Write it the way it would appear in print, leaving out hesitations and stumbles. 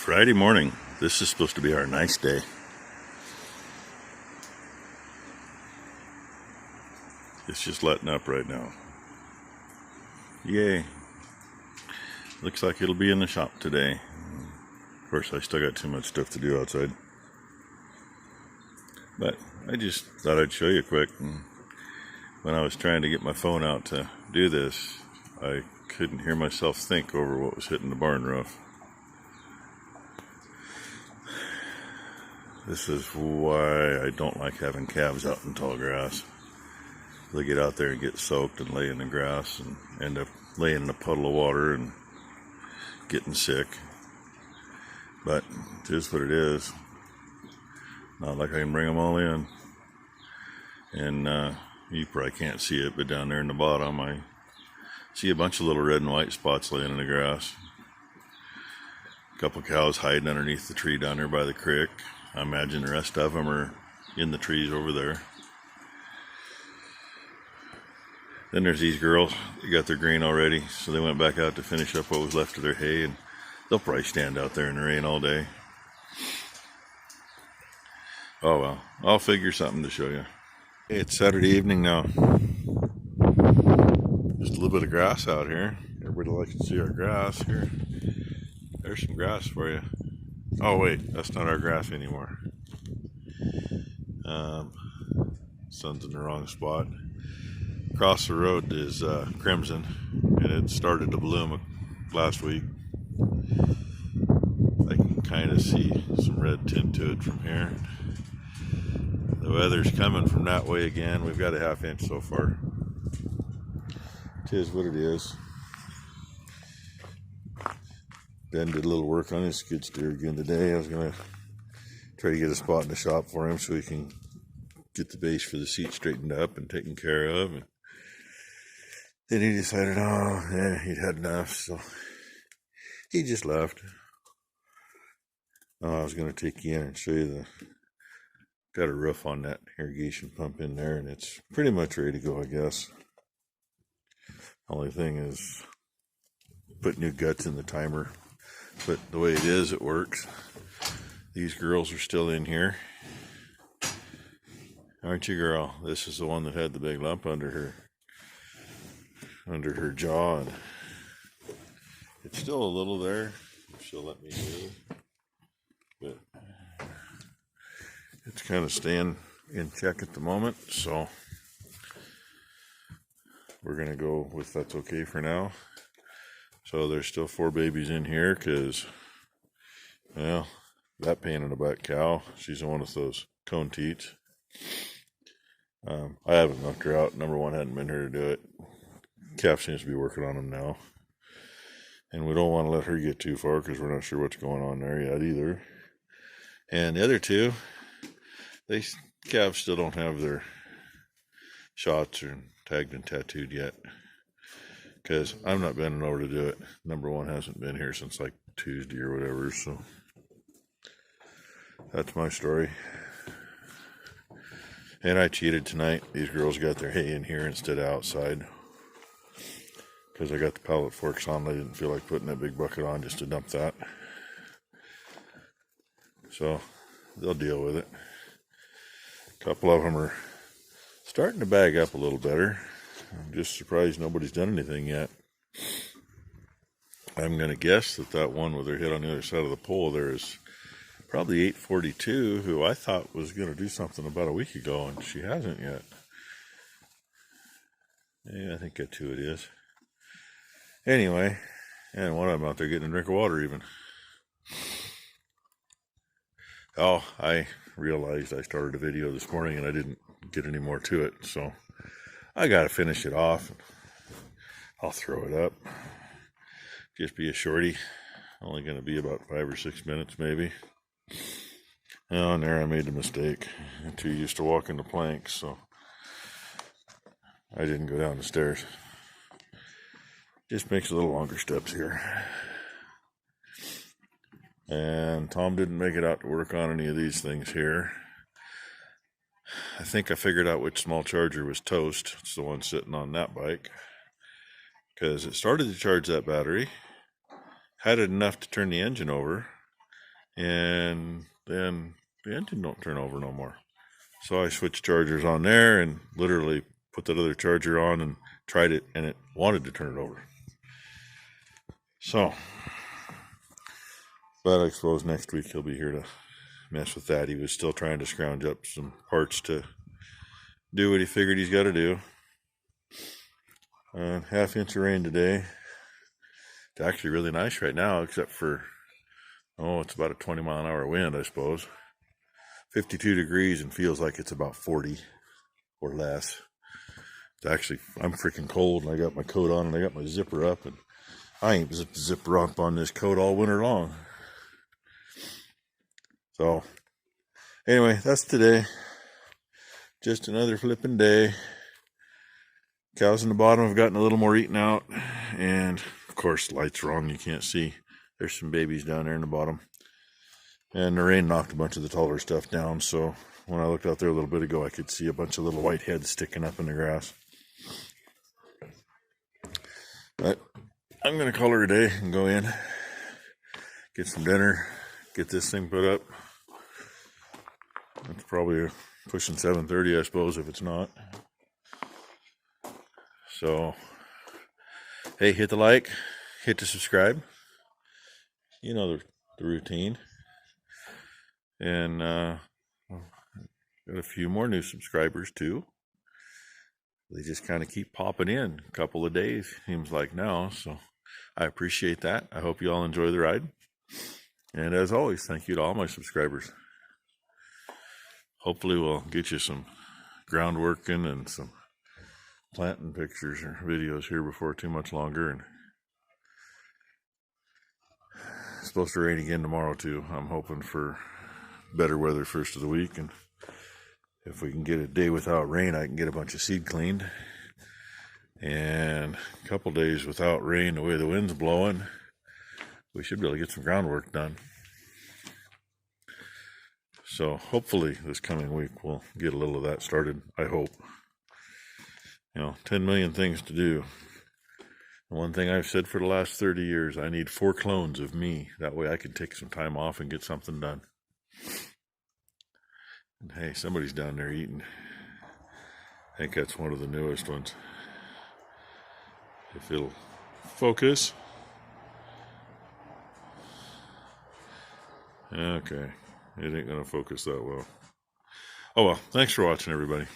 Friday morning. This is supposed to be our nice day. It's just letting up right now. Yay. Looks like it'll be in the shop today. Of course, I still got too much stuff to do outside. But I just thought I'd show you quick. And when I was trying to get my phone out to do this, I couldn't hear myself think over what was hitting the barn roof. This is why I don't like having calves out in tall grass. They get out there and get soaked and lay in the grass and end up laying in a puddle of water and getting sick. But it is what it is. Not like I can bring them all in. And you probably can't see it, but down there in the bottom I see a bunch of little red and white spots laying in the grass. A couple cows hiding underneath the tree down there by the creek. I imagine the rest of them are in the trees over there. Then there's these girls. They got their grain already, so they went back out to finish up what was left of their hay, and they'll probably stand out there in the rain all day. Oh well, I'll figure something to show you. It's Saturday evening now. Just a little bit of grass out here. Everybody likes to see our grass here. There's some grass for you. Oh wait, that's not our grass anymore. Sun's in the wrong spot. Across the road is crimson, and it started to bloom last week. I can kind of see some red tint to it from here. The weather's coming from that way again. We've got a ½ inch so far. It is what it is. Ben did a little work on his skid steer again today. I was going to try to get a spot in the shop for him so he can get the base for the seat straightened up and taken care of. And then he decided, he'd had enough, so he just left. I was going to take you in and show you got a roof on that irrigation pump in there, and it's pretty much ready to go, I guess. Only thing is put new guts in the timer. But the way it is, it works. These girls are still in here. Aren't you, girl? This is the one that had the big lump under her jaw. And it's still a little there. She'll let me move. But it's kind of staying in check at the moment. So we're going to go with that's okay for now. So there's still 4 babies in here because, well, that pain in the butt cow, she's one of those cone teats. I haven't knocked her out. Number one, hadn't been here to do it. Calf seems to be working on them now. And we don't want to let her get too far because we're not sure what's going on there yet either. And the other two, calves still don't have their shots or tagged and tattooed yet. Because I'm not bending over to do it. Number one hasn't been here since like Tuesday or whatever, so that's my story. And I cheated tonight. These girls got their hay in here instead of outside. Because I got the pallet forks on. I didn't feel like putting that big bucket on just to dump that. So they'll deal with it. A couple of them are starting to bag up a little better. I'm just surprised nobody's done anything yet. I'm going to guess that one with her head on the other side of the pole there is probably 842, who I thought was going to do something about a week ago, and she hasn't yet. Yeah, I think that's who it is. Anyway, and one of them out there getting a drink of water even. Oh, I realized I started a video this morning and I didn't get any more to it, so I got to finish it off. I'll throw it up. Just be a shorty. Only going to be about 5 or 6 minutes maybe. Oh, and there I made a mistake. I'm too used to walking the planks, so I didn't go down the stairs. Just makes a little longer steps here. And Tom didn't make it out to work on any of these things here. I think I figured out which small charger was toast. It's the one sitting on that bike. Because it started to charge that battery. Had it enough to turn the engine over. and then the engine don't turn over no more. So I switched chargers on there and literally put that other charger on and tried it, and it wanted to turn it over. So, but I suppose next week he'll be here to mess with that. He was still trying to scrounge up some parts to do what he figured he's got to do. Half inch of rain today. It's actually really nice right now, except for, it's about a 20-mile-an-hour wind, I suppose. 52 degrees and feels like it's about 40 or less. It's actually, I'm freaking cold, and I got my coat on, and I got my zipper up, and I ain't zipped the zipper up on this coat all winter long. So, anyway, that's today. Just another flipping day. Cows in the bottom have gotten a little more eaten out, and of course, light's wrong, you can't see. There's some babies down there in the bottom. And the rain knocked a bunch of the taller stuff down, so when I looked out there a little bit ago, I could see a bunch of little white heads sticking up in the grass. But I'm going to call her a day and go in, get some dinner, get this thing put up. It's probably pushing 7:30, I suppose, if it's not. So, hey, hit the like, hit the subscribe. You know the routine. And got a few more new subscribers too. They just kind of keep popping in a couple of days, seems like now. So I appreciate that. I hope you all enjoy the ride. And as always, thank you to all my subscribers. Hopefully we'll get you some groundwork in and some planting pictures or videos here before too much longer. And it's supposed to rain again tomorrow too. I'm hoping for better weather first of the week, and if we can get a day without rain, I can get a bunch of seed cleaned. And a couple days without rain, the way the wind's blowing, we should be able to get some groundwork done. So hopefully this coming week we'll get a little of that started, I hope. 10 million things to do. One thing I've said for the last 30 years, I need 4 clones of me. That way I can take some time off and get something done. And hey, somebody's down there eating. I think that's one of the newest ones. If it'll focus. Okay, it ain't gonna focus that well. Oh well, thanks for watching, everybody.